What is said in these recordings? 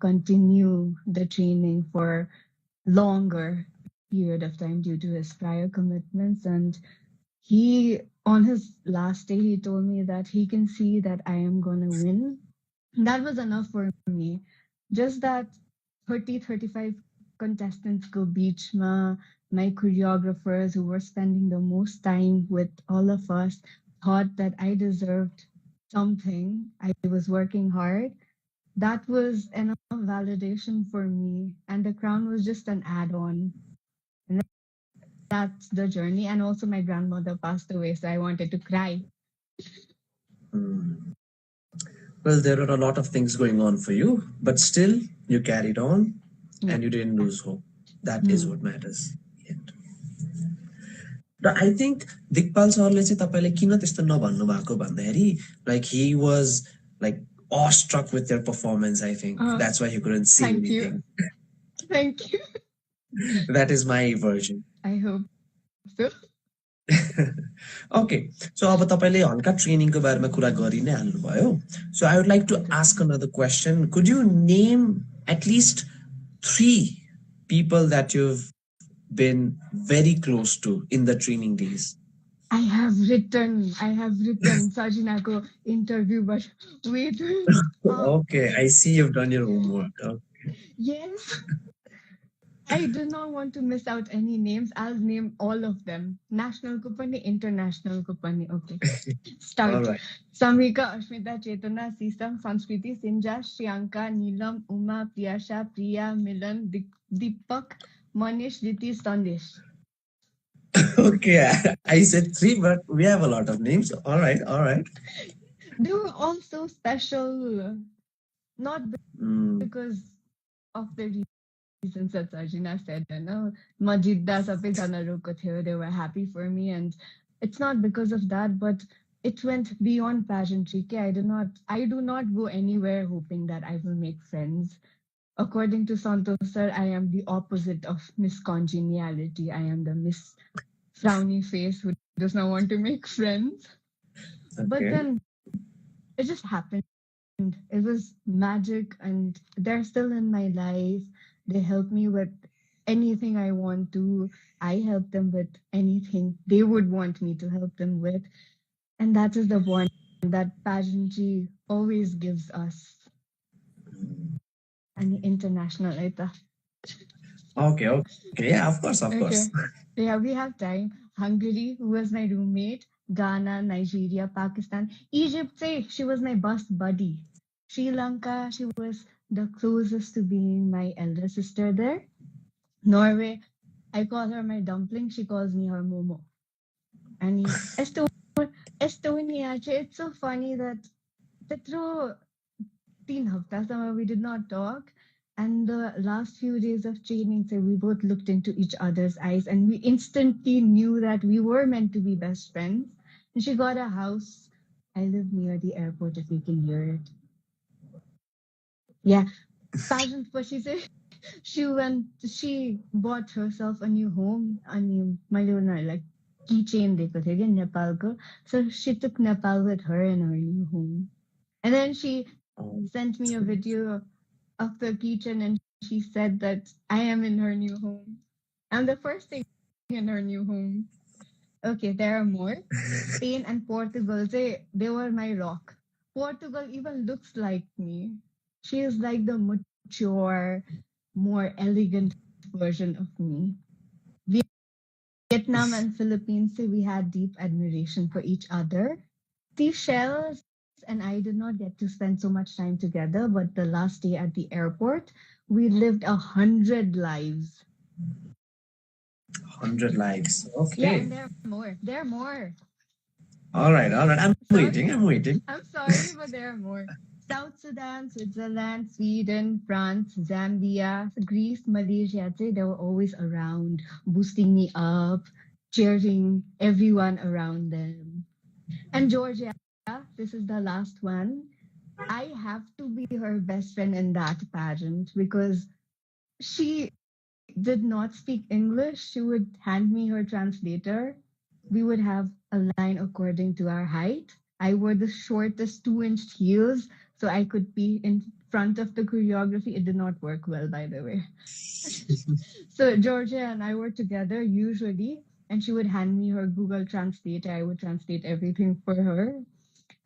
continue the training for longer period of time due to his prior commitments. And he, on his last day, he told me that he can see that I am going to win. That was enough for me. Just that 35 contestants go beach ma, my choreographers who were spending the most time with all of us thought that I deserved something. I was working hard. That was enough validation for me. And the crown was just an add-on. And that's the journey. And also my grandmother passed away, so I wanted to cry. Well, there are a lot of things going on for you, but still you carried on and you didn't lose hope. That is what matters. I think Dikpal सरले चाहिँ तपाईले किन त्यस्तो नभन्नु भएको भन्दाखेरि like he was like awestruck with their performance. I think that's why he couldn't see anything. Thank you. That is my version. I hope so. Okay, so अब तपाईले हल्का ट्रेनिङको बारेमा कुरा गरि नै हाल्नुभयो. So I would like to ask another question. Could you name at least 3 people that you've been very close to in the training days? I have written Sajina's interview, but wait. Okay, I see you've done your homework. Okay. Yes. I do not want to miss out any names. I'll name all of them. National Kupani, International Kupani. Okay. Start. All right. Samrika, Ashmita, Chetana, Sisam, Sanskriti, Sinja, Shriyanka, Neelam, Uma, Priyasha, Priya, Milan, Deepak, Manish, Diti, Sandesh. Okay, I said 3, but we have a lot of names. All right. They were all so special. Not because of the reasons that Sajina said, Majidda sabezana roko theo, they were happy for me, and it's not because of that, but it went beyond pageantry. I do not go anywhere hoping that I will make friends. According to Santosh sir, I am the opposite of Miss Congeniality. I am the Miss Frowny Face who does not want to make friends. Okay. But then it just happened. It was magic, and they're still in my life. They help me with anything I want to. I help them with anything they would want me to help them with. And that is the bond that pageantry always gives us. And international, Okay. Yeah, of course. Yeah, we have time. Hungary, who was my roommate. Ghana, Nigeria, Pakistan. Egypt, she was my bus buddy. Sri Lanka, she was the closest to being my elder sister there. Norway, I call her my dumpling. She calls me her Momo. And Estonia, it's so funny that Petro 3 hafta summer we did not talk. And the last few days of training, we both looked into each other's eyes and we instantly knew that we were meant to be best friends. And she got a house. I live near the airport, if you can hear it. Yeah. Pageant, but she said she bought herself a new home. I mean, my like keychain Nepal. So she took Nepal with her in her new home. And then she sent me a video of the kitchen and she said that I am in her new home. I'm the first thing in her new home. Okay, there are more. Spain and Portugal, they were my rock. Portugal even looks like me. She is like the mature, more elegant version of me. Vietnam and Philippines, we had deep admiration for each other. Seychelles and I did not get to spend so much time together, but the last day at the airport, we lived 100 lives. 100 lives. Okay. Yeah, and there are more. All right. I'm waiting. I'm sorry, but there are more. South Sudan, Switzerland, Sweden, France, Zambia, Greece, Malaysia, they were always around, boosting me up, cheering everyone around them. And Georgia, this is the last one. I have to be her best friend in that pageant because she did not speak English. She would hand me her translator. We would have a line according to our height. I wore the shortest 2-inch heels so I could be in front of the choreography. It did not work well, by the way. So Georgia and I were together usually, and she would hand me her Google Translate. I would translate everything for her,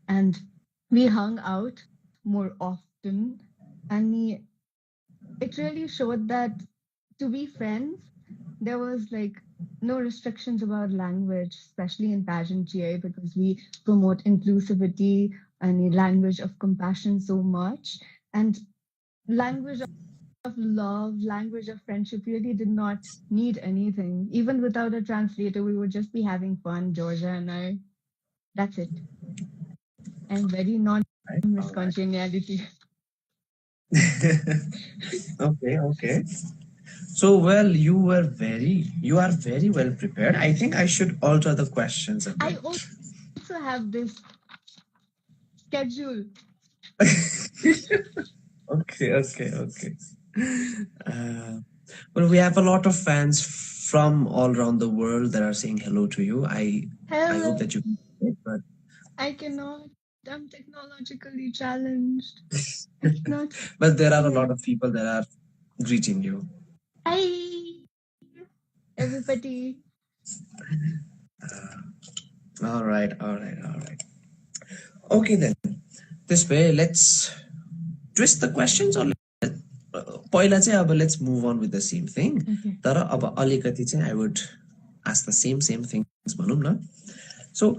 and we hung out more often. And it really showed that to be friends, there was like no restrictions about language, especially in pageantry, because we promote inclusivity and the language of compassion so much. And language of love, language of friendship really did not need anything. Even without a translator, we would just be having fun, Georgia and I. That's it. I'm very Right. non-Miss All right. Congeniality. Okay. Okay. So, well, you are very well prepared. I think I should alter the questions a I bit. also have this schedule. Okay, okay, okay. Uh, well, we have a lot of fans from all around the world that are saying hello to you. I hope Hello, that you, but I cannot. I'm technologically challenged. I cannot. but there are a lot Yeah. of people that are greeting you. Hi, everybody. All right, all right, all right. Okay then. This way, let's twist the questions or पहिला चाहिँ अब let's move on with the same thing. Okay. तर अब अलिकति चाहिँ I would ask the same things भनौँ न. So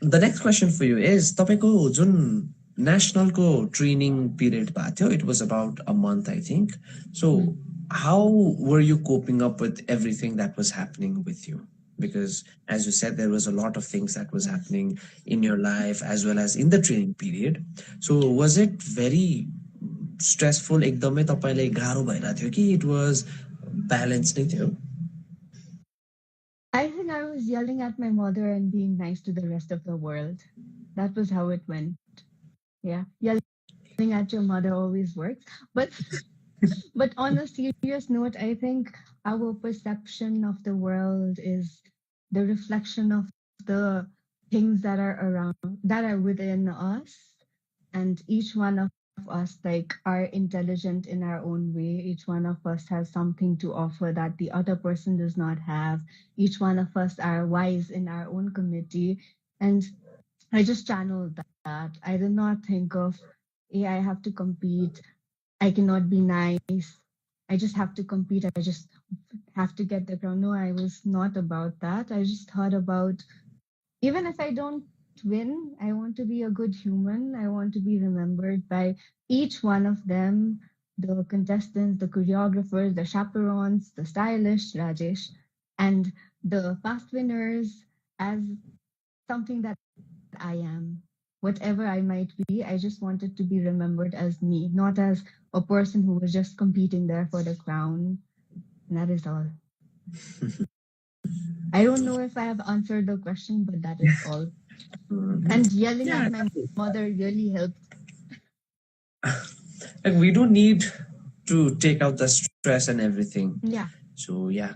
the next question for you is तपाईँको जुन national training period भएको थियो, it was about a month I think. So how were you coping up with everything that was happening with you? Because as you said, there was a lot of things that was Yes. happening in your life as well as in the training period. So was it very stressful? एकदमै तपाईँलाई गाह्रो भइरहेको थियो कि it was balanced नै थियो? I think I was yelling at my mother and being nice to the rest of the world. That was how it went. Yeah. Yelling at your mother always works. But on a serious note, I think our perception of the world is the reflection of the things that are around, that are within us. And each one of us, like, are intelligent in our own way. Each one of us has something to offer that the other person does not have. Each one of us are wise in our own committee. And I just channeled that. I did not think of, hey, I have to compete. I cannot be nice. I just have to compete. I just have to get the crown. No, I was not about that. I just thought about, even if I don't win, I want to be a good human. I want to be remembered by each one of them, the contestants, the choreographers, the chaperones, the stylists, Rajesh, and the past winners as something that I am. Whatever I might be, I just wanted to be remembered as me, not as a person who was just competing there for the crown. And that is all. I don't know if I have answered the question, but that is all. And yelling Yeah, at my mother really helped. like we don't need to take out the stress and everything. Yeah. So yeah,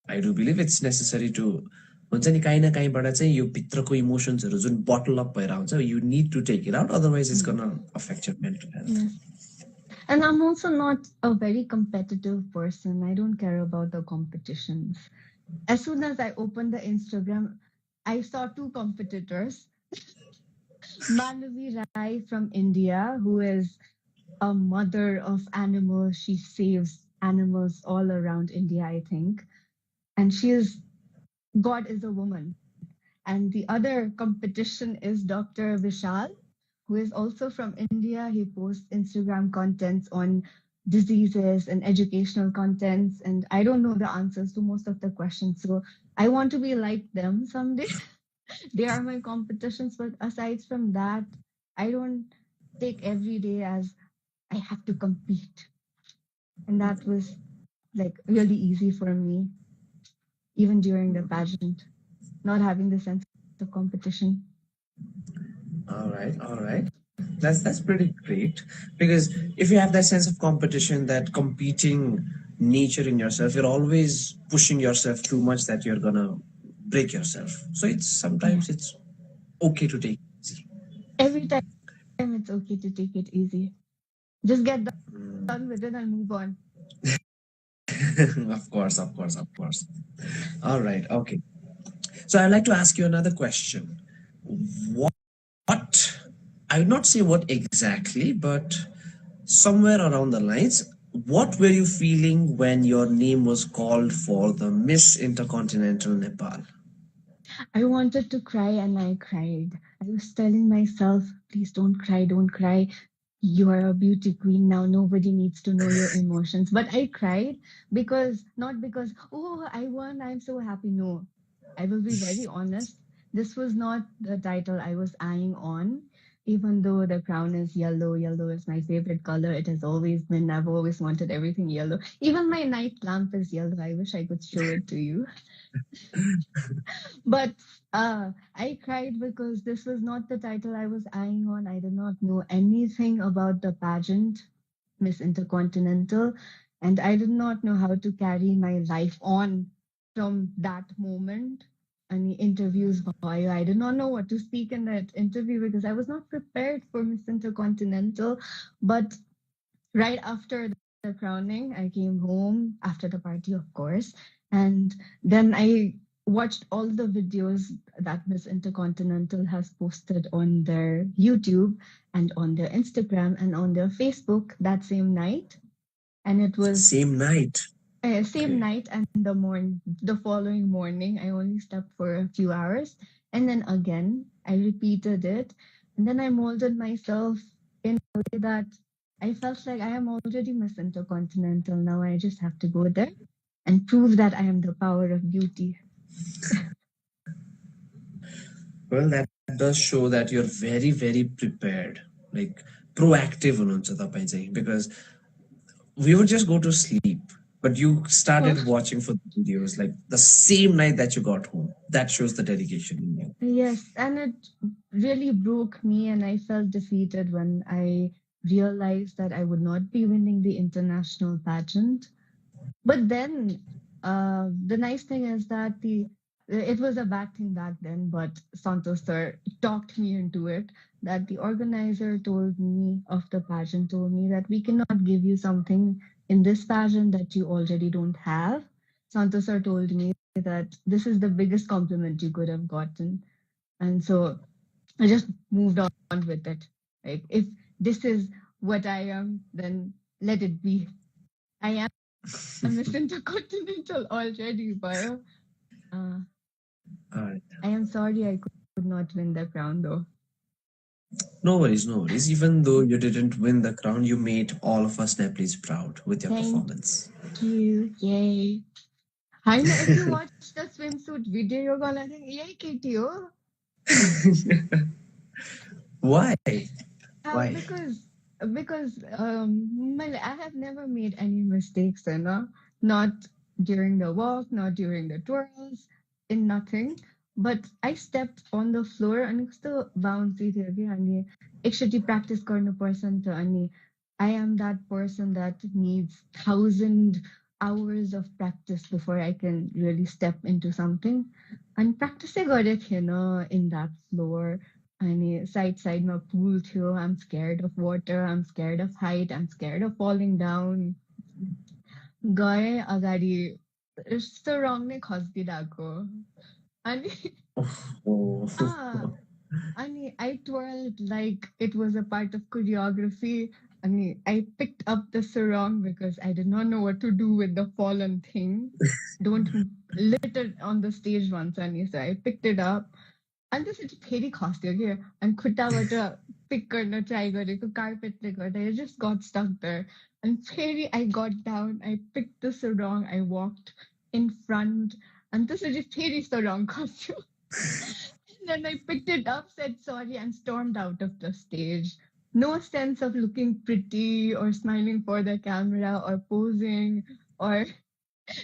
I do believe it's necessary to हुन्छ नि काहीँ न काहीँबाट चाहिँ यो भित्रको इमोसन्सहरू जुन बटल up भएर आउँछ you need to take it out otherwise it's gonna affect your mental health. Yes. And I'm also not a very competitive person. I don't care about the competitions. As soon as I opened the Instagram, I saw two competitors. Manavi Rai from India, who is a mother of animals. She saves animals all around India, I think. And she is, God is a woman. And the other competition is Dr. Vishal, who is also from India. He posts Instagram contents on diseases and educational contents. And I don't know the answers to most of the questions. So I want to be like them someday. They are my competitions. But aside from that, I don't take every day as I have to compete. And that was like really easy for me, even during the pageant, not having the sense of competition. All right, all right. That's pretty great because if you have that sense of competition, that competing nature in yourself, you're always pushing yourself too much that you're gonna break yourself. So it's sometimes it's okay to take it easy. Every time it's okay to take it easy. Just get done with it and move on. Of course, of course, of course. All right, okay. So I'd like to ask you another question. What, I would not say what exactly, but somewhere around the lines, what were you feeling when your name was called for the Miss Intercontinental Nepal? I wanted to cry and I cried. I was telling myself, please don't cry, don't cry. You are a beauty queen now. Nobody needs to know your emotions. But I cried because, not because, oh, I won, I'm so happy. No, I will be very honest. This was not the title I was eyeing on. Even though the crown is yellow, yellow is my favorite color. It has always been, I've always wanted everything yellow. Even my night lamp is yellow. I wish I could show it to you. But I cried because this was not the title I was eyeing on. I did not know anything about the pageant, Miss Intercontinental, and I did not know how to carry my life on from that moment. Any interviews, I did not know what to speak in that interview because I was not prepared for Miss Intercontinental. But right after the crowning, I came home after the party, of course, and then I watched all the videos that Miss Intercontinental has posted on their YouTube and on their Instagram and on their Facebook that same night. And it was Same night. same Okay. night and the following morning. I only slept for a few hours, and then again I repeated it, and then I molded myself in a way that I felt like I am already Miss Intercontinental. Now I just have to go there and prove that I am the power of beauty. Well, that does show that you're very, very prepared, like proactive हुनुहुन्छ तपाईं चाहिँ, because we would just go to sleep, but you Oh, started watching for the videos like the same night that you got home. That shows the dedication in you. yes, and it really broke me, and I felt defeated when I realized that I would not be winning the international pageant. But then, the nice thing is that it was a bad thing back then, but Santos sir talked me into it. That the organizer told me of the pageant told me that we cannot give you something in this pageant that you already don't have. Santos sir told me that this is the biggest compliment you could have gotten, and so I just moved on with it. Like if this is what I am, then let it be. I am Miss Intercontinental already, but uh, All right. I am sorry I could not win the crown though. No worries, no worries. Even though you didn't win the crown, you made all of us Nepalese proud with your Thank performance. you. Yay. I know if you watch the swimsuit video, you're gonna think, yay, Kitty, oh. Why? Why? Because I have never made any mistakes, you know, not during the walk, not during the twirls, in nothing. But I stepped on the floor and कस्तो bouncy थियो कि अनि एकचोटि practice गर्नुपर्छ नि त अनि I am that person that needs 1,000 hours of practice before I can really step into something. And practice गरेको थिएन in that floor. अनि साइडमा पुल थियो. I'm scared of water. I'm scared of height. I'm scared of falling down. गएँ अगाडि यस्तो रङ नै खस्दिरहेको अनि Oh. अनि I twirled like it was a part of choreography. अनि I picked up the sarong because I did not know what to do with the fallen thing. Don't litter on the stage once, अनि so I picked it up. अनि त्यसपछि फेरि खस्थ्यो कि अनि खुट्टाबाट pick गर्न try गरेको कार्पेटले गर्दा it just got stuck there. And फेरि I got down, I picked the sarong, I walked in front, and त्यसपछि फेरि sarong खस्यो. And then I picked it up, said sorry, and stormed out of the stage. No sense of looking pretty or smiling for the camera or posing or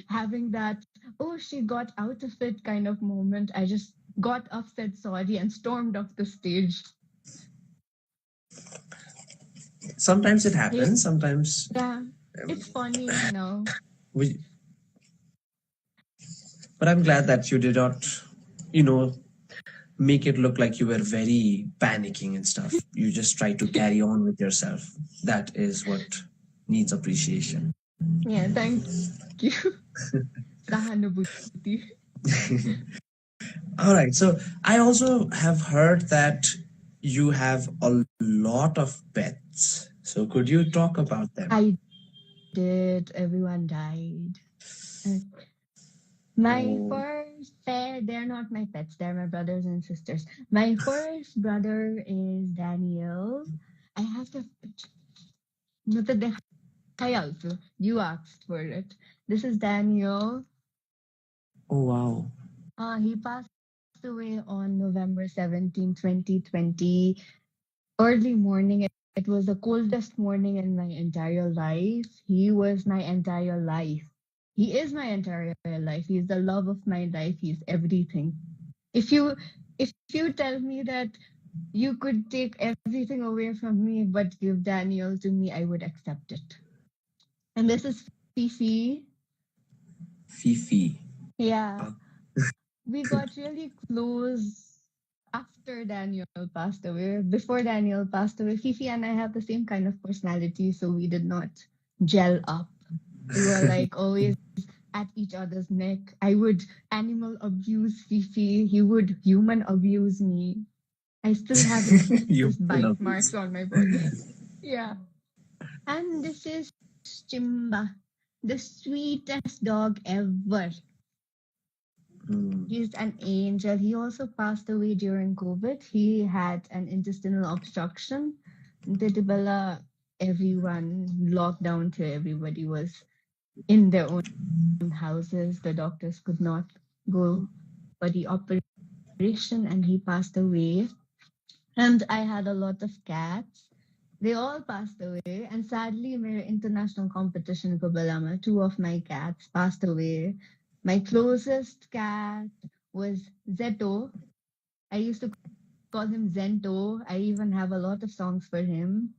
having that, oh, she got out of it kind of moment. I just got up, said sorry, and stormed off the stage. Sometimes it happens. Sometimes Yeah, it's funny now. we, but I'm glad that you did not, you know, make it look like you were very panicking and stuff. You just try to carry on with yourself. That is what needs appreciation. Yeah, thank you. Sahanubhuti. All right. So I also have heard that you have a lot of pets. So could you talk about them? I did. Everyone died. Uh, My Oh, first pair, they're not my pets, they're my brothers and sisters. My first brother is Daniel. I have the मतलब देखा I also. You asked for it. This is Daniel. oh wow. He passed away on November 17, 2020. Early morning. It was the coldest morning in my entire life. He was my entire life. He is my entire life. He's the love of my life. He's everything. If you tell me that you could take everything away from me but give Daniel to me, I would accept it. And this is Fifi. Fifi. Yeah, Uh, we got really close after Daniel passed away. Before Daniel passed away, Fifi and I have the same kind of personality, so we did not gel up. We were like always at each other's neck. I would animal abuse Fifi. He would human abuse me. I still have his you bite love marks this. on my body. Yeah. And this is Chimba, the sweetest dog ever. Mm. He's an angel. He also passed away during COVID. He had an intestinal obstruction. The Dibala, everyone locked down till everybody was in their own houses. The doctors could not go for the operation and he passed away. And I had a lot of cats. They all passed away. And sadly, my international competition ko Balama, two of my cats passed away. My closest cat was Zeto. I used to call him Zento. I even have a lot of songs for him.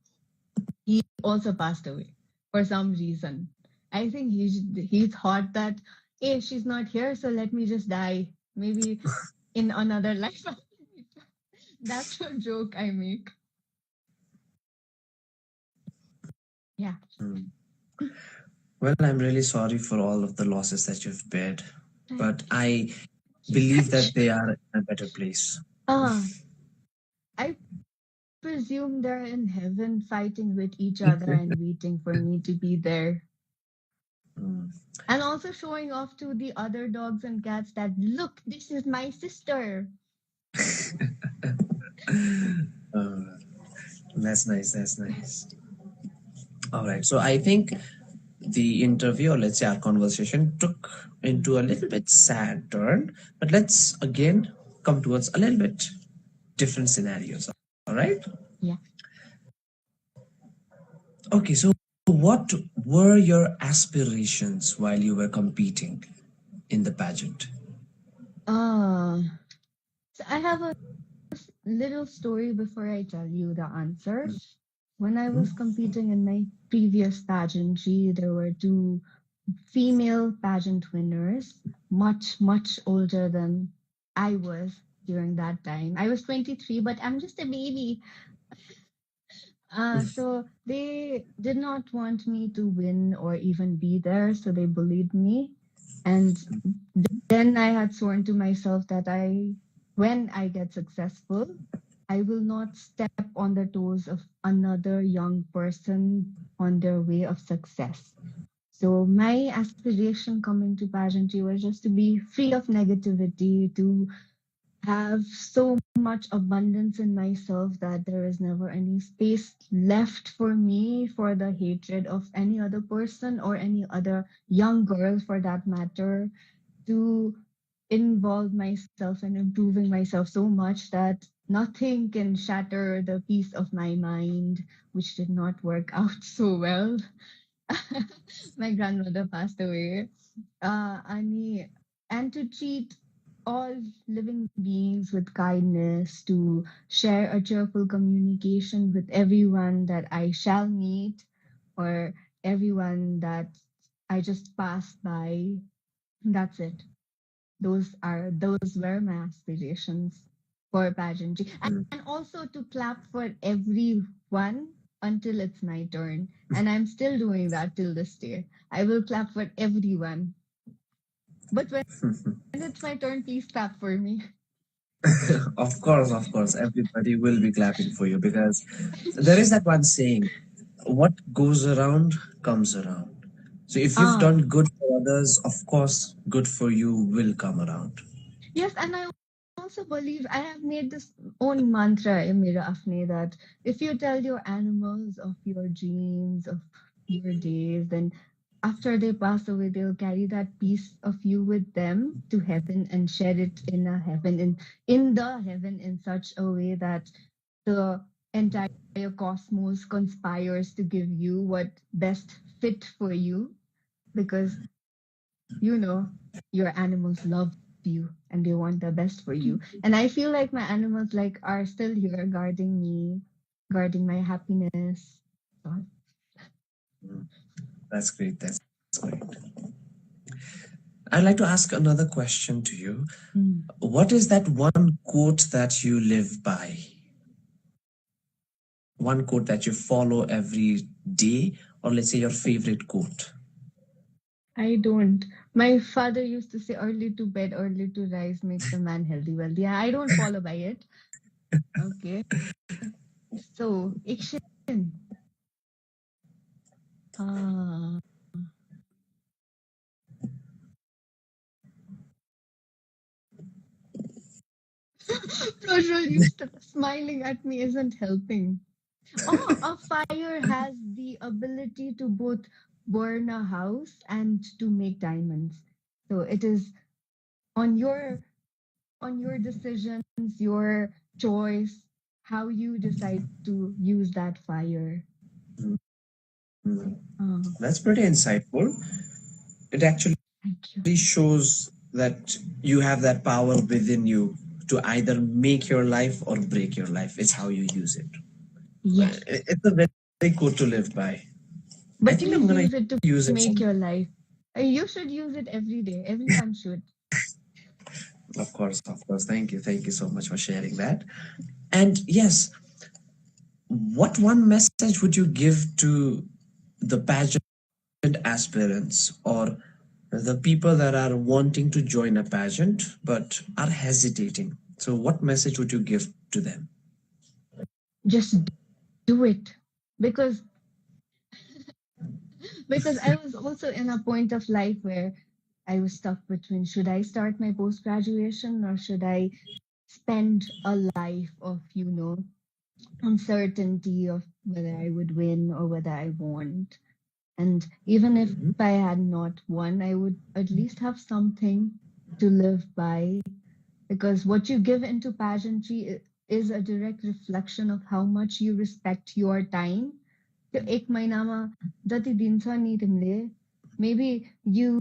He also passed away for some reason. I think he thought that, hey, she's not here, so let me just die. Maybe in another life. That's a joke I make. Yeah. Mm. Well, I'm really sorry for all of the losses that you've bared, but Thank I you. believe that Thank you. they are in a better place. Ah, I presume they're in heaven fighting with each other Mm. and waiting for me to be there. And also showing off to the other dogs and cats that, look, this is my sister. Uh, that's nice. That's nice. All right. So I think the interview, or let's say our conversation, took into a little bit sad turn, but let's again come towards a little bit different scenarios. All right. Yeah. Okay. So what were your aspirations while you were competing in the pageant? Uh, so I have a little story before I tell you the answer. When I was competing in my previous pageantry, there were two female pageant winners, much, much older than I was during that time. I was 23, but I'm just a baby. So they did not want me to win or even be there, so they bullied me. And then I had sworn to myself that when I get successful, I will not step on the toes of another young person on their way of success. So my aspiration coming to pageantry was just to be free of negativity, to have so much abundance in myself that there is never any space left for me for the hatred of any other person or any other young girl for that matter, to involve myself in improving myself so much that nothing can shatter the peace of my mind, which did not work out so well. My grandmother passed away. Ani, and to treat all living beings with kindness, to share a cheerful communication with everyone that I shall meet or everyone that I just pass by. That's it. Those were my aspirations. for pageantry, and also to clap for everyone until it's my turn. And I'm still doing that till this day. I will clap for everyone. But when it's my turn, please clap for me. Of course, everybody will be clapping for you because there is that one saying, what goes around comes around. So if you've Ah, done good for others, of course, good for you will come around. yes, and I also believe I have made this own mantra in Mera Afne that if you tell your animals of your dreams, of your days, then after they pass away, they'll carry that piece of you with them to heaven and share it in a heaven, in the heaven in such a way that the entire cosmos conspires to give you what best fit for you because you know your animals love you and they want the best for you, and I feel like my animals like are still here guarding me, guarding my happiness. So, That's great. That's great. I'd like to ask another question to you. mm. What is that one quote that you live by? One quote that you follow every day, or let's say your favorite quote? I don't. My father used to say early to bed, early to rise makes a man healthy, wealthy. I don't follow by it. Okay. So, action. Ah. Prajwal, you smiling at me isn't helping. Oh, a fire has the ability to both burn a house and to make diamonds. So it is on your decisions, your choice, how you decide to use that fire. Oh, That's pretty insightful. It actually thank you. shows that you have that power within you to either make your life or break your life. It's how you use it. Yes. It's a very good to live by. I But think I'm please gonna use it to use it make some. your life. You should use it every day. Everyone should. Of course, of course. Thank you so much for sharing that. And yes, what one message would you give to the pageant aspirants or the people that are wanting to join a pageant but are hesitating? So, what message would you give to them? Just do it. Because I was also in a point of life where I was stuck between should I start my post graduation or should I spend a life of, uncertainty of whether I would win or whether I won't. And even if Mhm. I had not won, I would at least have something to live by because what you give into pageantry is a direct reflection of how much you respect your time. त्यो एक महिनामा जति दिन्छ नि तिमीले, maybe you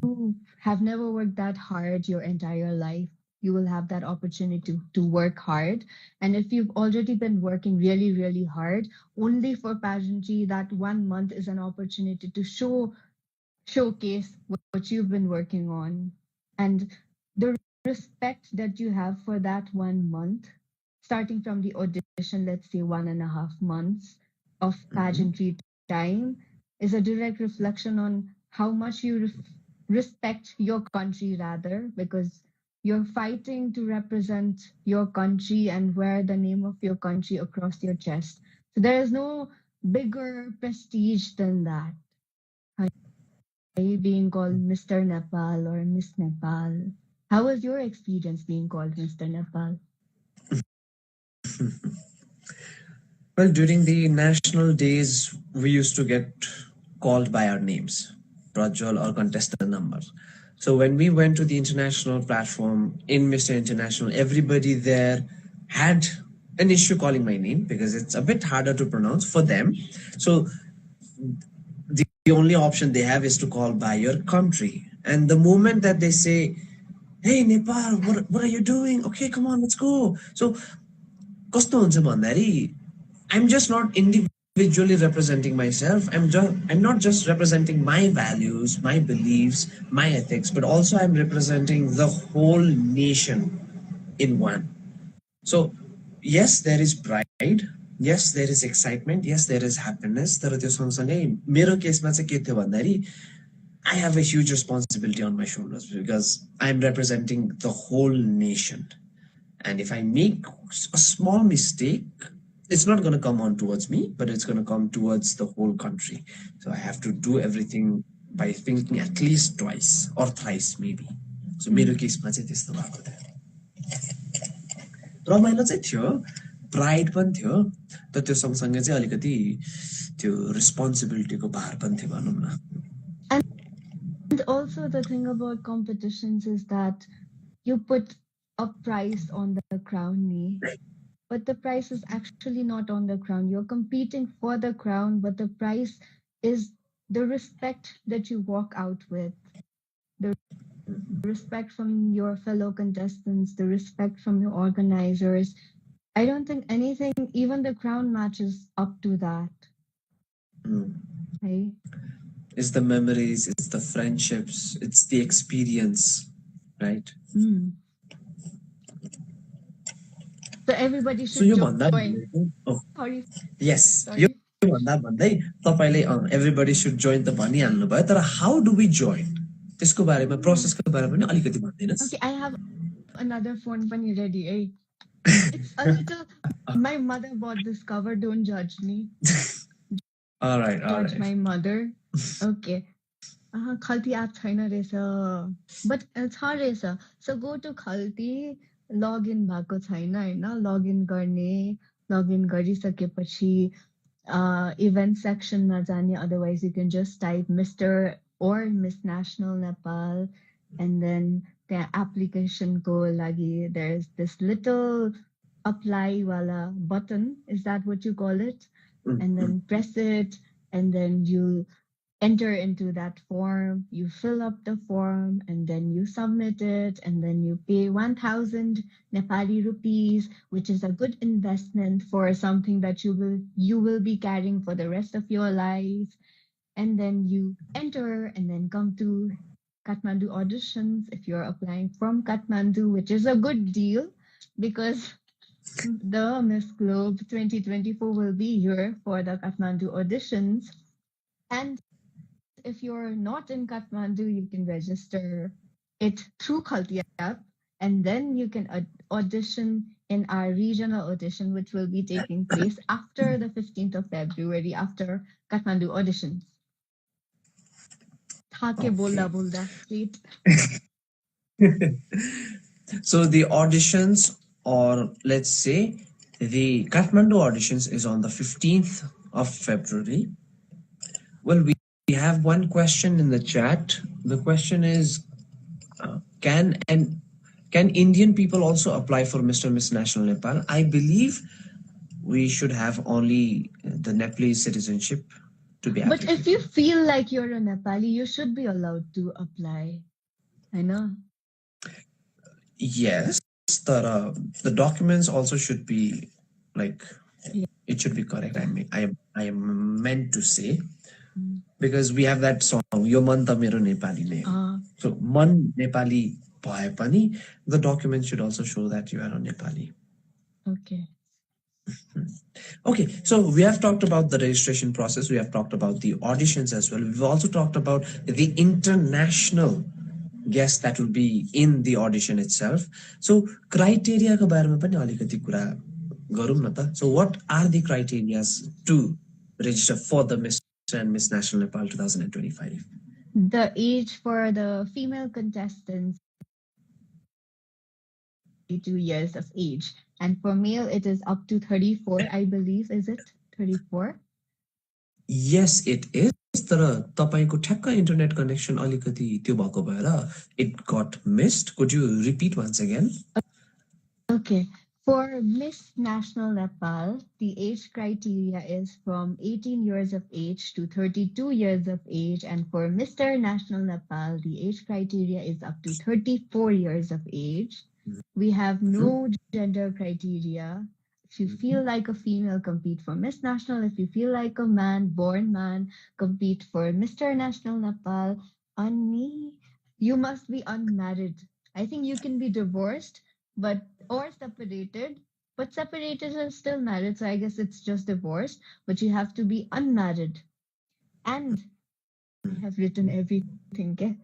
have never worked that hard your entire life. You will have that opportunity to work hard. And if you've already been working really, really hard, only for pageantry, that 1 month is an opportunity to showcase what you've been working on. And the respect that you have for that 1 month, starting from the audition, let's say 1.5 months of Mhm. pageantry time, is a direct reflection on how much you respect your country, rather, because you're fighting to represent your country and wear the name of your country across your chest. So there is no bigger prestige than that. Being called Mr. Nepal or Miss Nepal. How was your experience being called Mr. Nepal? Well, during the national days, we used to get called by our names, Prajwal or contestant number. So when we went to the international platform in Mr. International, everybody there had an issue calling my name because it's a bit harder to pronounce for them. So the only option they have is to call by your country. And the moment that they say, hey, Nepal, what are you doing? Okay, come on, let's go. So कस्तो हुन्छ भन्दाखेरि I'm just not individually representing myself. I'm not just representing my values, my beliefs, my ethics, but also I'm representing the whole nation in one. So yes, there is pride, yes, there is excitement, yes, there is happiness. तर त्यो सँगसँगै मेरो केसमा चाहिँ के थियो भन्दाखेरि I have a huge responsibility on my shoulders because I'm representing the whole nation. And if I make a small mistake, it's not going to come on towards me, but it's going to come towards the whole country. So I have to do everything by thinking at least twice or thrice, maybe. So मेरो केसमा चाहिँ त्यस्तो भएको थियो। रमाइलो चाहिँ थियो, pride पनि थियो, तर त्यो सँगसँगै चाहिँ अलिकति त्यो रेस्पोन्सिबिलिटीको भार पनि थियो भनौँ न। And also the thing about competitions is that you put a price on the crown, but the price is actually not on the crown. You're competing for the crown, but the price is the respect that you walk out with, the respect from your fellow contestants, the respect from your organizers. I don't think anything, even the crown matches up to that. Right? It's the memories, it's the friendships, it's the experience, right? So everybody should join. Sorry. Yes. Sorry. Everybody should join the भनिहाल्नुभयो, तर how do we join? त्यसको बारेमा प्रोसेसको बारेमा पनि अलिकति भनिदिनुस्। Okay, I have another phone when you're ready, eh? It's a little. My mother bought this cover. Don't judge me. All right. Judge my mother. Okay. Khalti app छैन रहेछ. But छ रहेछ. So go to Khalti. Login भएको छैन हैन. Login गर्ने. Login गरिसकेपछि event section मा जाने. Otherwise you can just type Mr. or Miss National Nepal, and then the application ko lagi there's this little apply wala button. Is that what you call it? And then press it, and then you enter into that form, you fill up the form, and then you submit it, and then you pay 1,000 Nepali rupees, which is a good investment for something that you will be carrying for the rest of your life. And then you enter and then come to Kathmandu auditions if you're applying from Kathmandu, which is a good deal because the Miss Globe 2024 will be here for the Kathmandu auditions. And if you're not in Kathmandu, you can register it through Khalti app, and then you can audition in our regional audition, which will be taking place after the 15th of February, after Kathmandu auditions. So the auditions, or let's say the Kathmandu auditions, is on the 15th of February. Well, we have one question in the chat. The question is, can Indian people also apply for Mr. Miss National Nepal? I believe we should have only the Nepalese citizenship to be applicable. But if you feel like you're a Nepali, you should be allowed to apply. I know. Yes, the documents also should be like, it should be correct. I am meant to say, because we have that song, Yo man ta mero Nepali ne. So man Nepali bhaye pani, the document should also show that you are a Nepali. Okay. Okay, so we have talked about the registration process. We have talked about the auditions as well. We've also talked about the international guests that will be in the audition itself. So criteria ko barema pani alikati kura garौँ न त. So what are the criteria to register for the Mr. and Miss National Nepal 2025? The age for the female contestants, 22 years of age, and for male it is up to 34, I believe. Is it 34? Yes, it is. तर तपाईको ठ्याक्क internet connection अलिकति त्यो भएको भएर it got missed. Could you repeat once again? Okay. For Miss National Nepal, the age criteria is from 18 years of age to 32 years of age. And for Mr. National Nepal, the age criteria is up to 34 years of age. We have no gender criteria. If you feel like a female, compete for Miss National. If you feel like a man, born man, compete for Mr. National Nepal. You must be unmarried. I think you can be divorced, or separated, but separated is still married. So I guess it's just divorce, but you have to be unmarried. And I have written everything. Okay?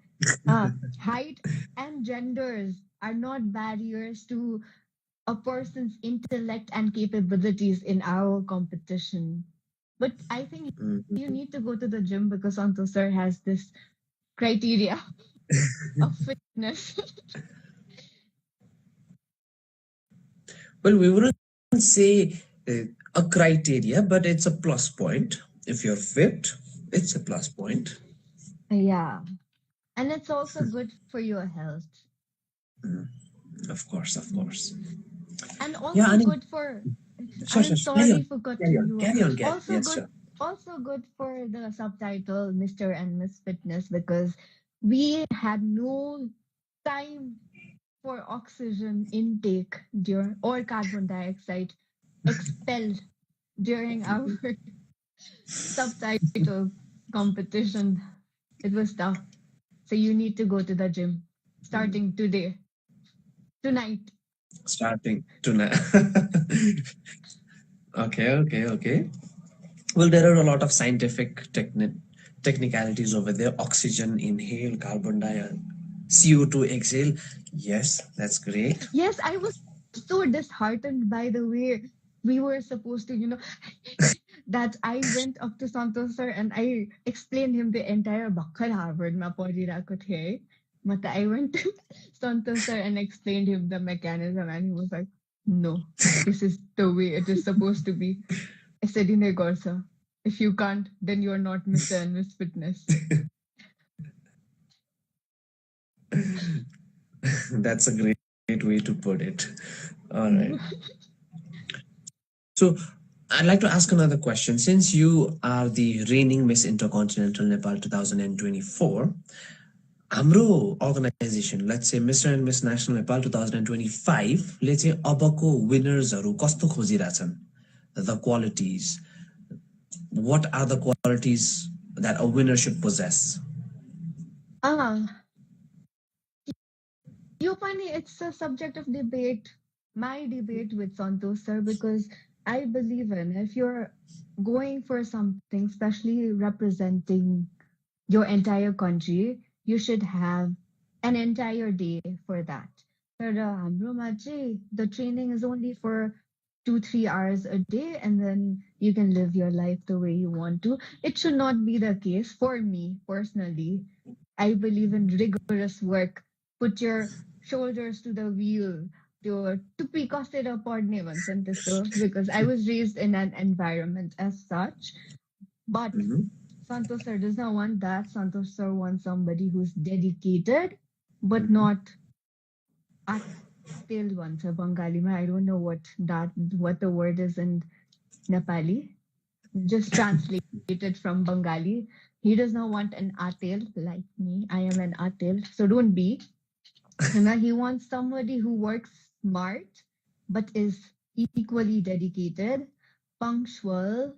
Height and genders are not barriers to a person's intellect and capabilities in our competition. But I think you need to go to the gym because Santosh sir has this criteria of fitness. Well, we wouldn't say a criteria, but it's a plus point. If you're fit, it's a plus point. Yeah. And it's also good for your health. Of course, of course. And Yeah, also I mean, good for sure, I'm sure, sure. Carry sorry on, for carry cutting on, you off. carry on, Gary. Also Yes, good sure. also good for the subtitle Mr. and Miss Fitness because we had no time for oxygen intake during or carbon dioxide expelled during our subtitle competition. It was tough. So you need to go to the gym starting today, tonight. Starting tonight. Okay, okay, okay. Well, there are a lot of scientific technicalities over there. Oxygen inhale, carbon dioxide, CO2 exhale. Yes, that's great. Yes, I was so disheartened by the way we were supposed to, that I went up to Santosh sir and I explained him the entire Bakhar Harvard ma padirako thiye. But I went to Santosh sir and explained him the mechanism and he was like, no, this is the way it is supposed to be. यसरी नै गर्छ. If you can't, then you're not Mr. and Miss Fitness. That's a great way to put it. All right. So I'd like to ask another question. Since you are the reigning Miss Intercontinental Nepal 2024, हाम्रो organization, let's say Mr. and Miss National Nepal 2025, ले चाहिँ अबको winners-हरु कस्तो खोजिरहेछन्? The qualities. What are the qualities that a winner should possess? You find it's a subject of debate, my debate with Santosh sir, because I believe in if you're going for something, especially representing your entire country, you should have an entire day for that. But हाम्रोमा चाहिँ the training is only for 2-3 hours a day and then you can live your life the way you want to. It should not be the case for me personally. I believe in rigorous work. Put your shoulders to the wheel. Your टुप्पी कसेर पढ्ने भन्छन् त्यस्तो because I was raised in an environment as such. But Santosh sir does not want that. Santosh sir wants somebody who's dedicated, but not atel भन्छ बङ्गालीमा. I don't know what the word is in Nepali. Just translated from Bengali. He does not want an atel like me. I am an atel, so don't be. He wants somebody who works smart but is equally dedicated, punctual,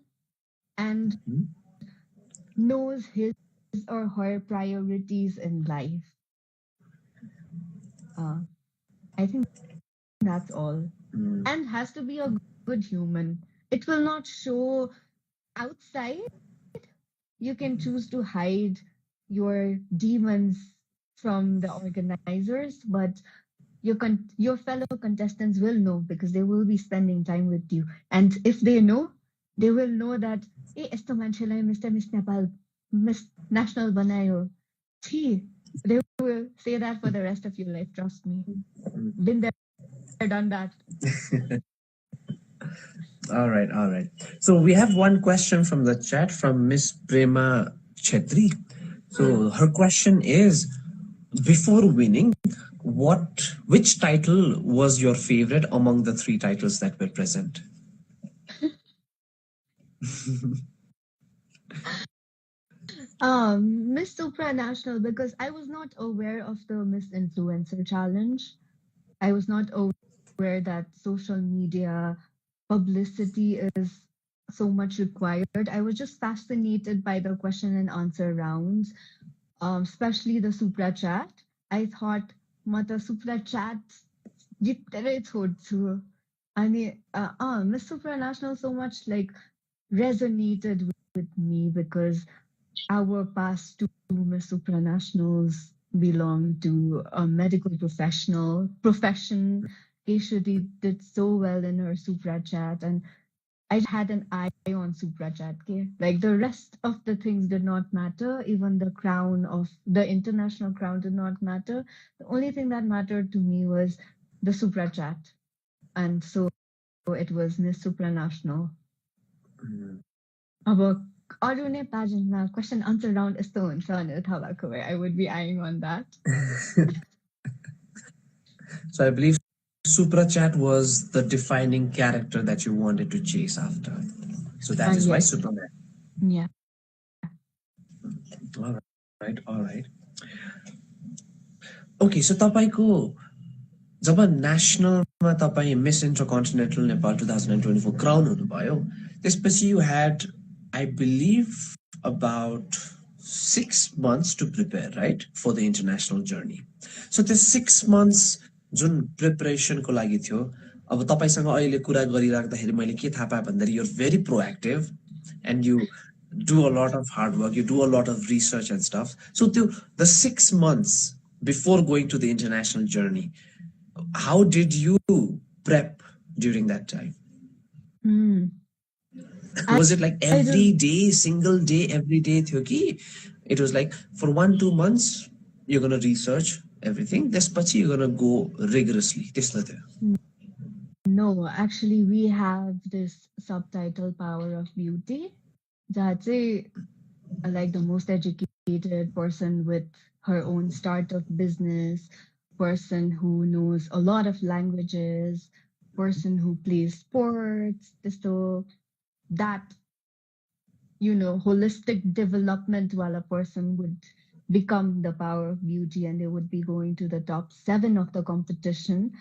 and knows his or her priorities in life. I think that's all. And has to be a good human. It will not show outside. You can choose to hide your demons from the organizers, but your fellow contestants will know because they will be spending time with you. And if they know, they will know that यस्तो मान्छेलाई Mr. Miss Nepal Miss National बनायो. They will say that for the rest of your life. Trust me. Been there, done that. All right, all right. So we have one question from the chat from Miss Prema Chetri. So her question is, before winning, which title was your favorite among the 3 titles that were present? Miss Supranational, because I was not aware of the Miss Influencer Challenge. I was not aware that social media publicity is so much required. I was just fascinated by the question and answer rounds, especially the Supra chat. I thought, Mata Supra chat, जितेरै छोड्छु Miss Supranational so much like resonated with me because our past two Miss Supranationals belong to a medical profession. Keshwati did so well in her Supra chat, and I just had an eye on Supra chat. Okay? Like the rest of the things did not matter. Even the crown of the international crown did not matter. The only thing that mattered to me was the Supra chat, and so it was Miss Supranational. अब अरू नै pageantमा question answer round यस्तो हुन्छ भनेर थाहा भएको भए I would be eyeing on that. So I believe Supra Chat was the defining character that you wanted to chase after. So that is why Yes. Superman. Yeah. All right. Okay, so तपाईँको जब नेसनलमा तपाईँ miss इन्टरकन्टिनेन्टल Nepal 2024 crown हुनुभयो त्यसपछि you had, I believe, about 6 months to prepare, right, for the international journey. So the 6 months जुन प्रिपरेसनको लागि थियो, अब तपाईसँग अहिले कुरा गरिराख्दाखेरि मैले के थाहा पाएँ भन्दाखेरि you're very proactive and you do a lot of hard work, you do a lot of research and stuff. So the 6 months before going to the international journey, how did you prep during that time? Was it like every day, single day, every day? It was like for 1-2 months, you're going to research everything. Despachi, you're going to go rigorously. No, actually, we have this subtitle Power of Beauty. That's like the most educated person with her own startup business, person who knows a lot of languages, person who plays sports. So that, holistic development while a person would become the Power of Beauty and they would be going to the top 7 of the competition.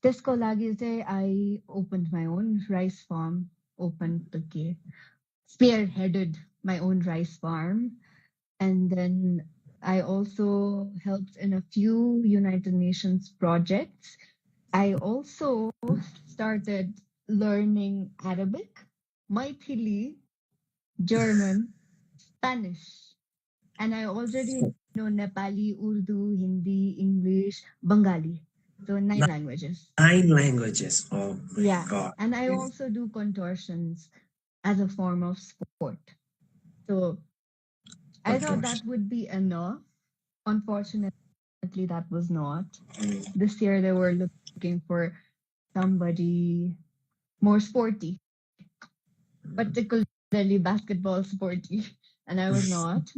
त्यसको लागि चाहिँ I opened my own rice farm, spearheaded my own rice farm. And then I also helped in a few United Nations projects. I also started learning Arabic, Maithili, German, Spanish. And I already know Nepali, Urdu, Hindi, English, Bengali. So 9 languages. 9 languages. Oh my God. And I also do contortions as a form of sport. So I thought that would be enough. Unfortunately, that was not. This year they were looking for somebody more sporty, particularly basketball sporty, and I was not.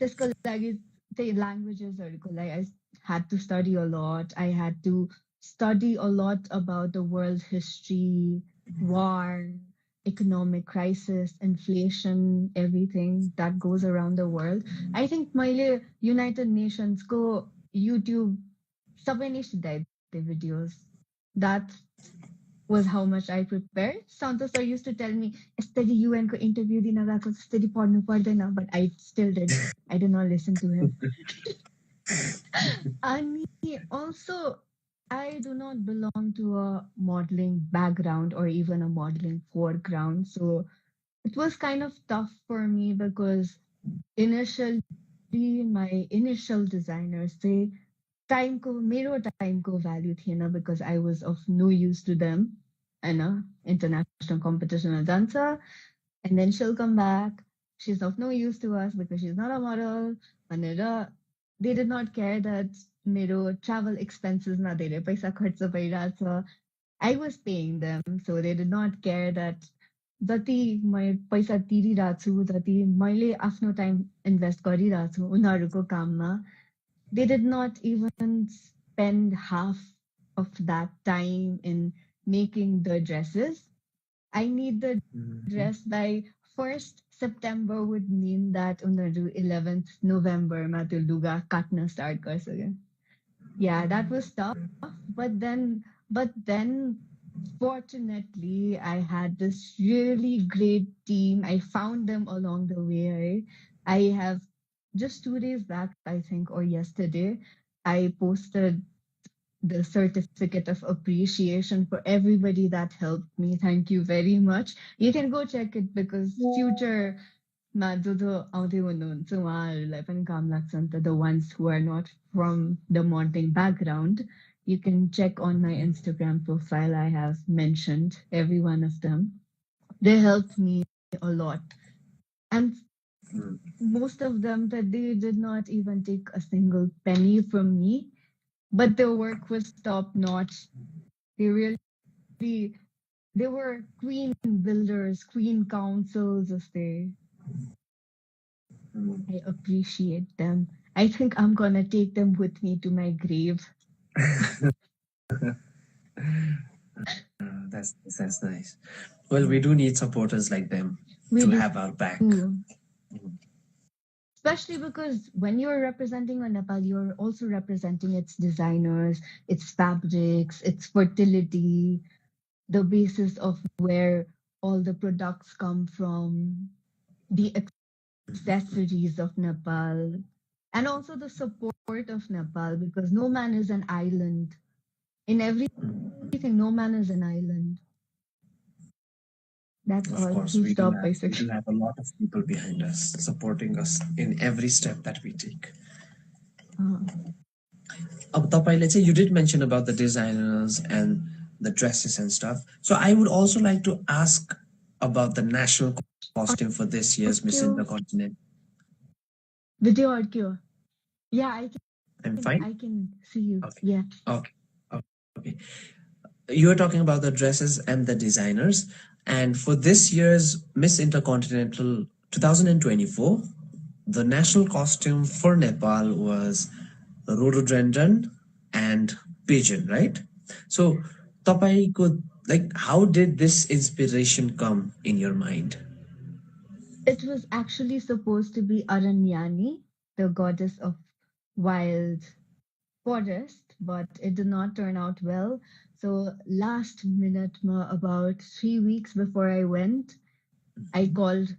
त्यसको लागि the languages I had to study a lot. I had to study a lot about the world history, war, economic crisis, inflation, everything that goes around the world. I think मैले United Nations को YouTube सबै नै सिधाए the videos. That was how much I prepared. Santos sir used to tell me, "Study UN ko interview din ako, study padnu pardena," but I still did. I did not listen to him. And also, I do not belong to a modeling background or even a modeling foreground. So it was kind of tough for me because initially my initial designers say मेरो टाइमको भ्याल्यु थिएन because I was of no use to them. होइन international competition जान्छ and then she'll come back. She's of no use to us because she's not a model. भनेर they did not care that मेरो travel expenses मा धेरै पैसा खर्च भइरहेछ. I was paying them, so they did not care that जति मैले पैसा तिरिरहेको छु, जति मैले आफ्नो टाइम इन्भेस्ट गरिरहेको छु उनीहरूको काममा, they did not even spend half of that time in making the dresses. I need the dress by 1st September would mean that unaru 11th November ma त्यो लुगा काट्न start गर्छ क्या. Yeah, that was tough. But then fortunately I had this really great team. I found them along the way. I have just 2 days back, I think, or yesterday, I posted the certificate of appreciation for everybody that helped me. Thank you very much. You can go check it because future मा जो जो आउँदै हुनुहुन्छ उहाँहरूलाई पनि काम लाग्छ नि त, the ones who are not from the modeling background. You can check on my Instagram profile. I have mentioned every one of them. They helped me a lot. And most of them that they did not even take a single penny from me, but their work was top notch. They really they were queen builders, queen councils as they. I appreciate them. I think I'm gonna take them with me to my grave. That's nice. Well, we do need supporters like them to have our back. Especially because when you're representing Nepal, you're also representing its designers, its fabrics, its fertility, the basis of where all the products come from, the accessories of Nepal, and also the support of Nepal, because no man is an island. In everything, no man is an island. That's Of all. course, Full we do stop, basically. have a lot of people behind us, supporting us in every step that we take. You did mention about the designers and the dresses and stuff. So I would also like to ask about the national costume for this year's Miss Intercontinental. Video audio. Yeah, I'm fine. I can see you. Okay. Yeah. Okay. You were talking about the dresses and the designers. And for this year's Miss Intercontinental 2024, the national costume for Nepal was rhododendron and pigeon, right? So, tapaiको, like, how did this inspiration come in your mind? It was actually supposed to be Aranyani, the goddess of wild forest, but it did not turn out well. So last minute, about 3 weeks before I went, I called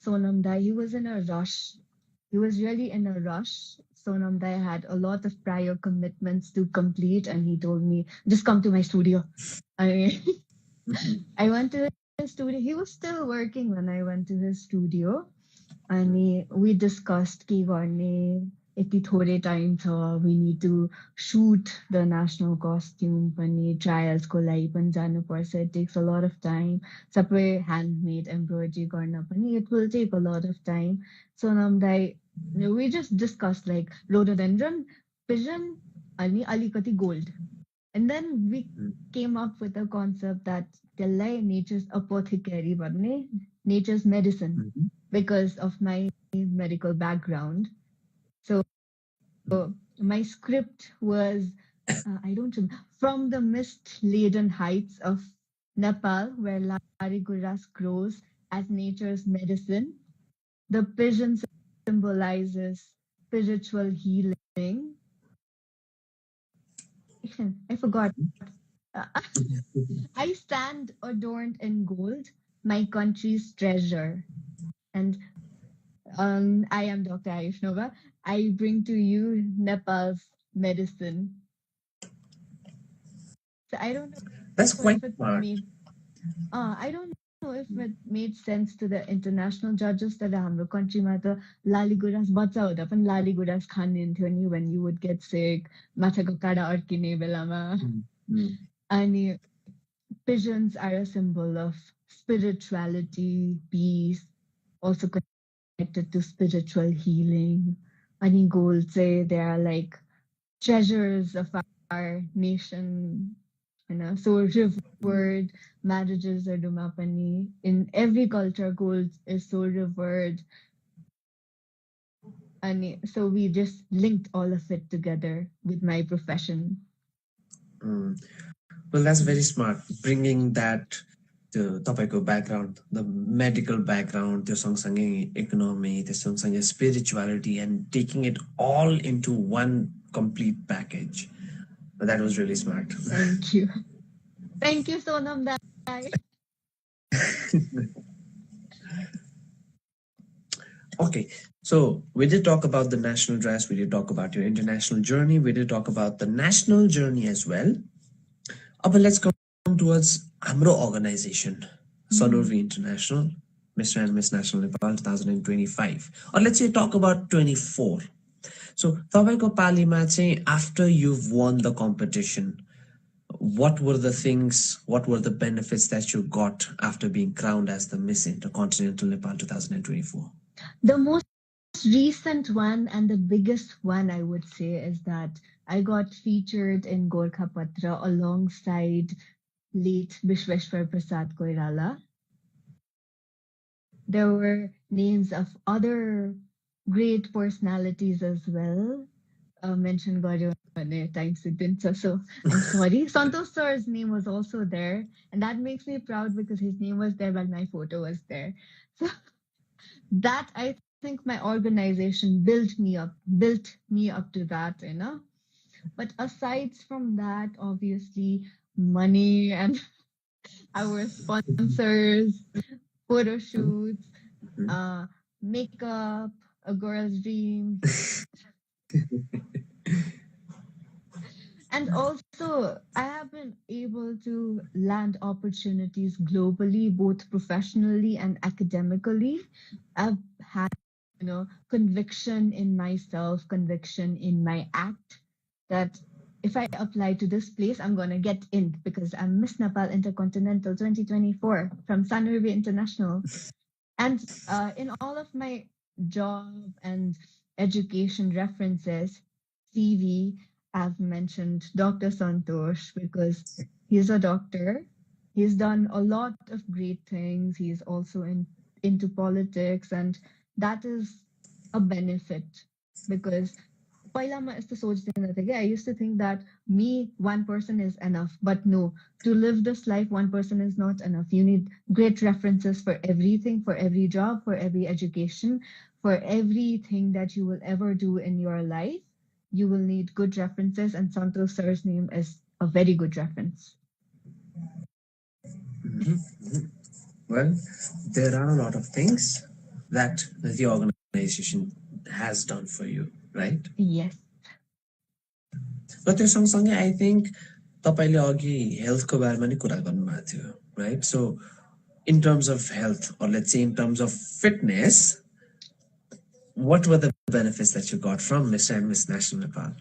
Sonam Dai. He was in a rush. He was really in a rush. Sonam Dai had a lot of prior commitments to complete, and he told me, just come to my studio. I went to his studio. He was still working when I went to his studio. And we discussed कि गर्ने यति थोरै time छ, we need to shoot the national costume पनि trialsको लागि पनि जानुपर्छ, it takes a lot of time, सबै handmade embroidery गर्न पनि it will take a lot of time. So we just discussed like rhododendron, pigeon अनि अलिकति gold. And then we came up with a concept that त्यसलाई nature's apothecary भन्ने, nature's medicine, because of my medical background. So my script was, I don't remember, from the mist-laden heights of Nepal, where lariguras grows as nature's medicine. The pigeon symbolizes spiritual healing. I forgot. I stand adorned in gold, my country's treasure. And I am Dr. Aayushnova. I bring to you Nepal's medicine. So I don't know. That's quite smart. I don't know if it made sense to the international judges that हाम्रो countryमा त लालीगुराँस बच्चा हुँदा पनि लालीगुराँस खानिन्थ्यो नि when you would get sick, माछाको काँडा अड्किने बेलामा. अनि pigeons are a symbol of spirituality, peace, also connected to spiritual healing. Ani gold say they are like treasures of our nation. So revered, marriages are dumapani. In every culture, gold is so revered. And so we just linked all of it together with my profession. Well, that's very smart. Bringing that to तपाईँको background, the medical background, त्यो सँगसँगै economy, त्यो सँगसँगै spirituality, and taking it all into one complete package. That was really smart. Thank you. Thank you, Sonam Dai. Okay, So we did talk about the national dress, we did talk about your international journey, we did talk about the national journey as well. But let's come towards Amro organization, Sonorvi International, Mr. and Miss National Nepal 2025. Or let's say talk about 24. So तपाईँको पालीमा चाहिँ after you've won the competition, what were the things, what were the benefits that you got after being crowned as the Miss Intercontinental Nepal 2024? The most recent one and the biggest one, I would say, is that I got featured in Gorkha Patra alongside late Vishweshwar Prasad Koirala. There were names of other great personalities as well. Mentioned Gario times it didn't, so I'm sorry. Santosh sir's name was also there, and that makes me proud because his name was there while my photo was there. So that I think my organization built me up to that, you know. But aside from that, obviously money and our sponsors, photo shoots, makeup, a girl's dream. And also, I have been able to land opportunities globally, both professionally and academically. I've had, conviction in myself, conviction in my act that if I apply to this place, I'm going to get in because I'm Miss Nepal Intercontinental 2024 from Sunrivi International. And in all of my job and education references, CV, I've mentioned Dr. Santosh because he's a doctor. He's done a lot of great things. He's also into politics, and that is a benefit because I used to think that one person is enough, but no, to live this life, one person is not enough. You need great references for everything, for every job, for every education, for everything that you will ever do in your life. You will need good references, and Santosh sir's name is a very good reference. Well, there are a lot of things that the organization has done for you, right? Yes. But त्यो सँगसँगै I think तपाईँले अघि हेल्थको बारेमा नि कुरा गर्नुभएको थियो, right? So in terms of health, or let's say in terms of fitness, what were the benefits that you got from Mr. and Miss National Nepal?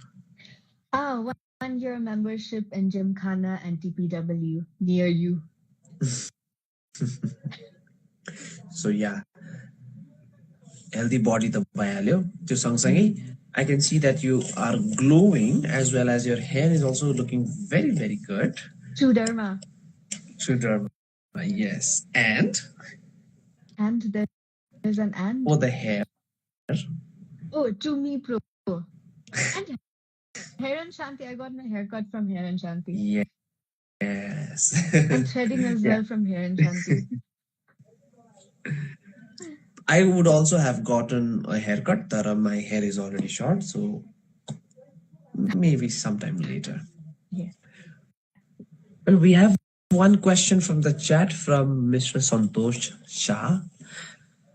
1 year membership in Gymkhana and TPW near you. So yeah, healthy body the भइहाल्यो त्यो सँगसँगै I can see that you are glowing as well as your hair is also looking very, very good. True Dharma. True Dharma, yes. And there's an and. Oh, the hair. Oh, to me pro. And Hair and Shanti, I got my haircut from Hair and Shanti. Yes. And threading as well from Hair and Shanti. I would also have gotten a haircut, but my hair is already short, so maybe sometime later. Yeah. Well, we have one question from the chat from Mr. Santosh Shah.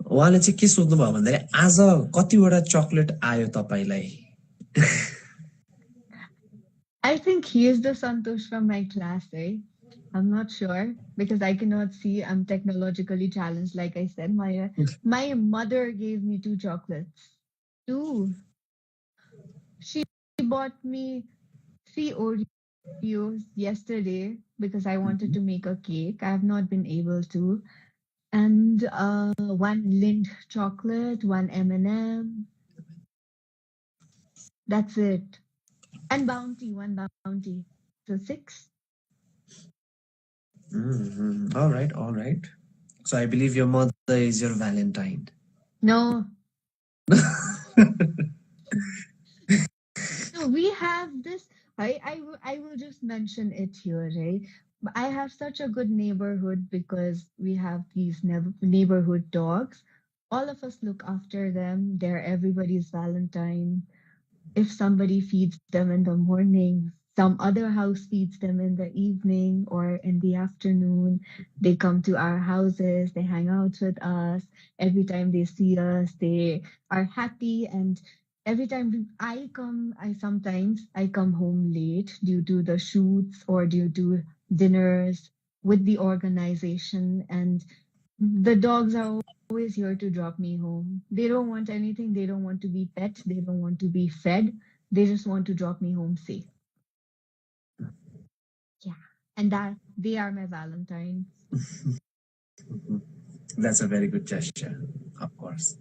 उहाँले चाहिँ के सोध्नुभयो भन्दाखेरि आज कतिवटा chocolate आयो तपाईलाई? I think he is the Santosh from my class, eh? I'm not sure because I cannot see. I'm technologically challenged. Like I said, my mother gave me 2 chocolates. 2. She bought me 3 Oreos yesterday because I wanted to make a cake. I have not been able to. And 1 Lind chocolate, 1 M&M. That's it. And Bounty, 1 Bounty. So 6. All right, all right. So I believe your mother is your Valentine. No. So we have this. I will just mention it here, right? I have such a good neighborhood because we have these neighborhood dogs. All of us look after them. They're everybody's Valentine. If somebody feeds them in the morning, some other house feeds them in the evening or in the afternoon. They come to our houses, they hang out with us. Every time they see us, they are happy. And every time I come, I come home late due to the shoots or due to dinners with the organization. And the dogs are always here to drop me home. They don't want anything. They don't want to be pet. They don't want to be fed. They just want to drop me home safe. Yeah. And that they are my Valentines. That's a very good gesture, of course.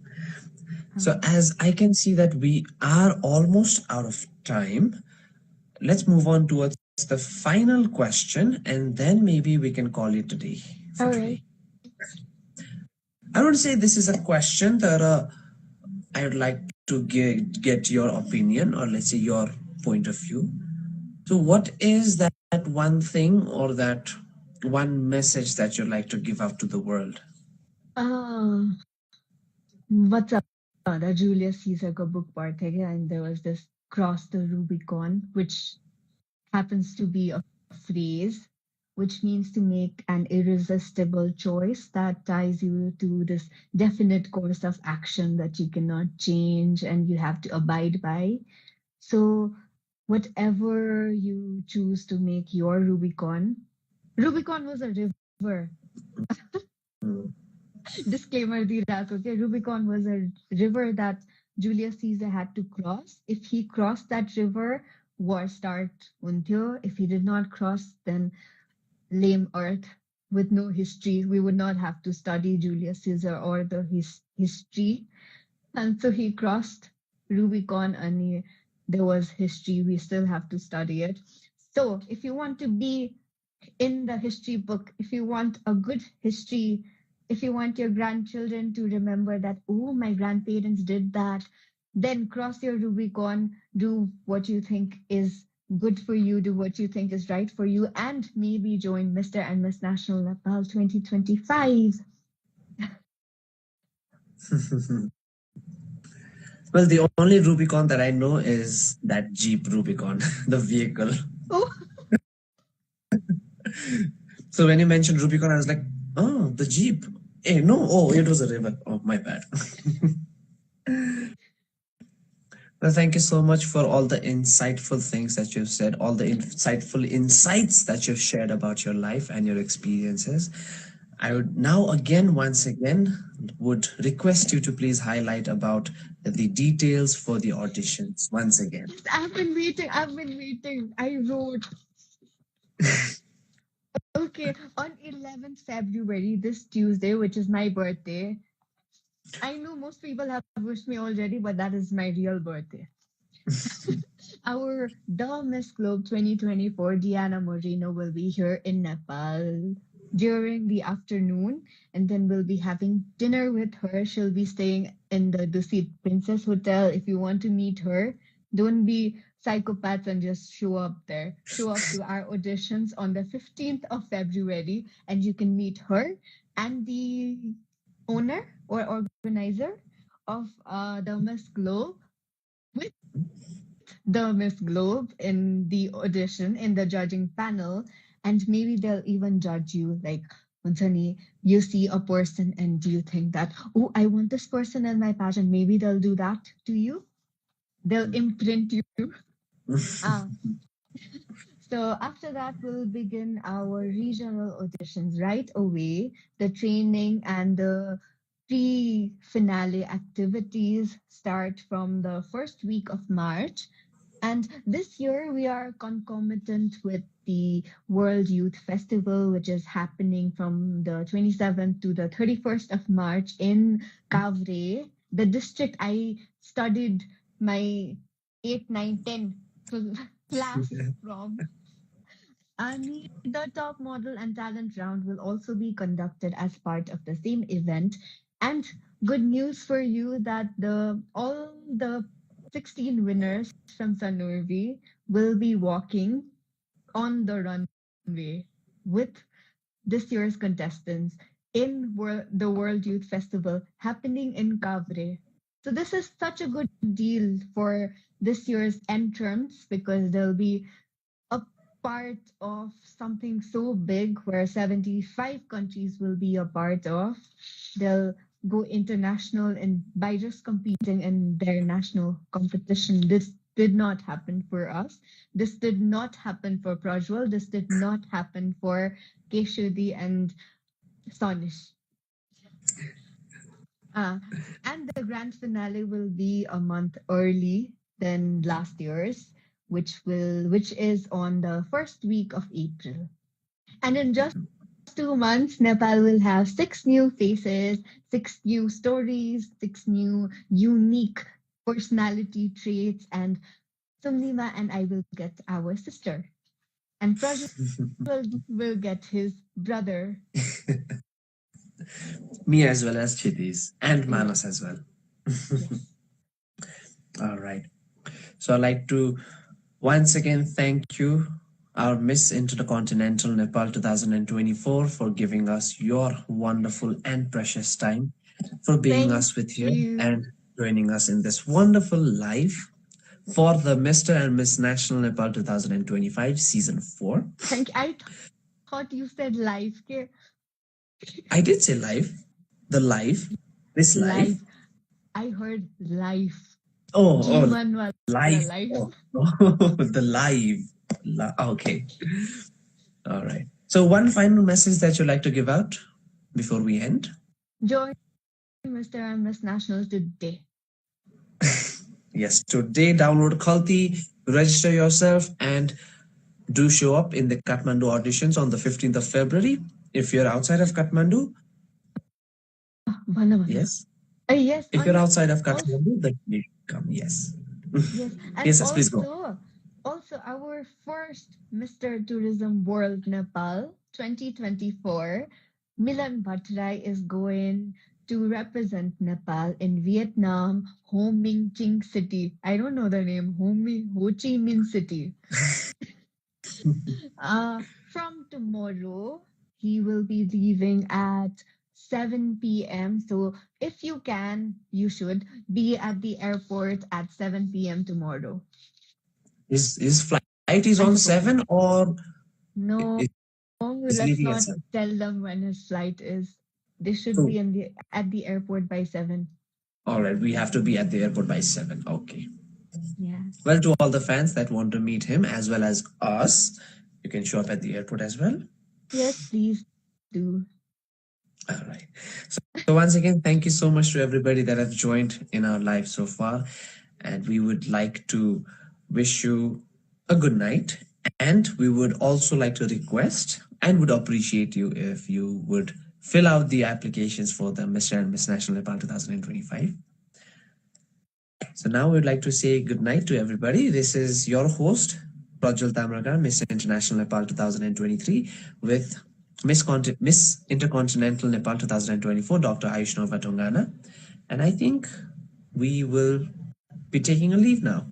So, as I can see that we are almost out of time, let's move on towards the final question and then maybe we can call it a day for All today. right. I would say this is a question that I would like to get your opinion or let's say your point of view. So, what is that one thing or that one message that you'd like to give out to the world? Uh, what's up? The Julius Caesar का book part है क्या? And there was this cross the Rubicon, which happens to be a phrase which means to make an irresistible choice that ties you to this definite course of action that you cannot change and you have to abide by. So, whatever you choose to make your Rubicon, Rubicon was a river. Disclaimer, the Iraq, okay? Rubicon was a river that Julius Caesar had to cross. If he crossed that river, war start untyo. If he did not cross, then lame earth with no history. We would not have to study Julius Caesar or the history. And so he crossed Rubicon and there was history. We still have to study it. So if you want to be in the history book, if you want a good history, if you want your grandchildren to remember that, oh, my grandparents did that, then cross your Rubicon, do what you think is good for you, do what you think is right for you, and maybe join Mr. and Miss National Nepal 2025. Well, the only Rubicon that I know is that Jeep Rubicon, the vehicle. Oh, So when you mentioned Rubicon, I was like, oh, the Jeep. Hey, no, oh, it was a river. Oh, my bad. Well, thank you so much for all the insightful things that you've said, all the insightful insights that you've shared about your life and your experiences. I would now again, once again, would request you to please highlight about the details for the auditions once again. I've been waiting. I wrote. Okay, on 11th February, this Tuesday, which is my birthday. I know most people have wished me already, but that is my real birthday. Our The Miss Globe 2024, Diana Moreno, will be here in Nepal during the afternoon, and then we'll be having dinner with her. She'll be staying in the Dusit Princess Hotel. If you want to meet her, don't be psychopaths and just show up there. Show up to our auditions on the 15th of February, and you can meet her and the owner or organizer of the Miss Globe with the Miss Globe in the audition, in the judging panel, and maybe they'll even judge you like, Unsani, you see a person and you think that, oh, I want this person in my pageant. Maybe they'll do that to you. They'll imprint you. Ah, so after that, we'll begin our regional auditions right away. The training and the pre-finale activities start from the first week of March. And this year, we are concomitant with the World Youth Festival, which is happening from the 27th to the 31st of March in Kavre, the district I studied my 8, 9, 10 class from. And the top model and talent round will also be conducted as part of the same event. And good news for you that the all the 16 winners from Sanurvi will be walking on the runway with this year's contestants in the World Youth Festival happening in Kavre. So this is such a good deal for this year's entrants because there'll be part of something so big where 75 countries will be a part of. They'll go international and by just competing in their national competition. This did not happen for us. This did not happen for Prajwal. This did not happen for Keshudi and Sonish. And the grand finale will be a month early than last year's, which is on the first week of April. And in just 2 months, Nepal will have 6 new faces, 6 new stories, 6 new unique personality traits, and Sumnima and I will get our sister. And Prajwal will get his brother. Me as well as Chidis and Yeah. Manas as well. Yes. All right. So I'd like to once again thank you, our Miss Intercontinental Nepal 2024, for giving us your wonderful and precious time, for being Thank us with you you. and joining us in this wonderful live for the Mr. and Miss National Nepal 2025 Season 4. Thank you. I thought you said live. Okay? I did say live. The live. This live. Live. I heard live. Oh, Jeevan wala live. live. Oh, the live. Okay. All right. So, one final message that you'd like to give out before we end? Join Mr. and Miss National today. Yes, today download Khalti, register yourself, and do show up in the Kathmandu auditions on the 15th of February. If you're outside of Kathmandu, yes. Yes. If you're outside of Kathmandu, then you come. Yes. Yes. And Yes, please go. Also, our first Mr. Tourism World Nepal 2024, Milan Bhattarai is going to represent Nepal in Vietnam, Ho Minh Chinh City. I don't know the name, Ho Chi Minh City. From tomorrow, he will be leaving at 7 p.m. So if you can, you should be at the airport at 7 p.m. tomorrow. His flight is on 7 or no? Let's not tell them when his flight is. They should be at the airport by 7. All right, we have to be at the airport by 7. Okay. Yeah. Well, to all the fans that want to meet him as well as us, you can show up at the airport as well. Yes, please do. All right. So once again, thank you so much to everybody that have joined in our live so far. And we would like to wish you a good night. And we would also like to request and would appreciate you if you would fill out the applications for the Mr. and Miss National Nepal 2025. So now we'd like to say good night to everybody. This is your host, Prajwol Tamrakar, Miss International Nepal 2023, with Miss Intercontinental Nepal 2024, Dr. Aayushnova Dhungana. And I think we will be taking a leave now.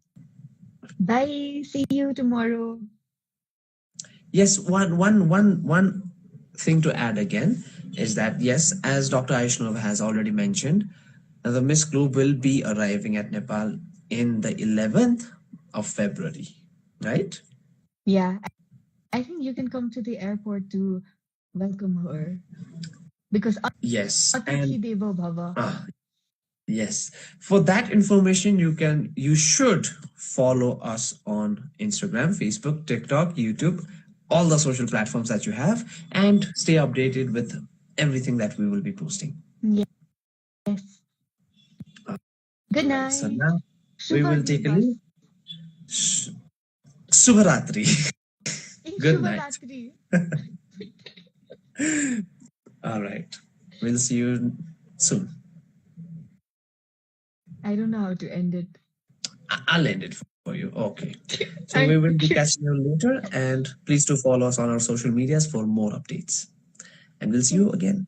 Bye. See you tomorrow. Yes, one thing to add again is that, yes, as Dr. Aayushnova has already mentioned, the Miss Globe will be arriving at Nepal in the 11th of February, right? Yeah. I think you can come to the airport to welcome her. Because yes, Atithi Devo Bhava. Yes. For that information, you should follow us on Instagram, Facebook, TikTok, YouTube, all the social platforms that you have, and stay updated with everything that we will be posting. Yes. Good night. So now we will take a leave. Subharatri. Good night. All right. We'll see you soon. I don't know how to end it. I'll end it for you. Okay. So we will be catching you later, and please do follow us on our social medias for more updates. And we'll see you again.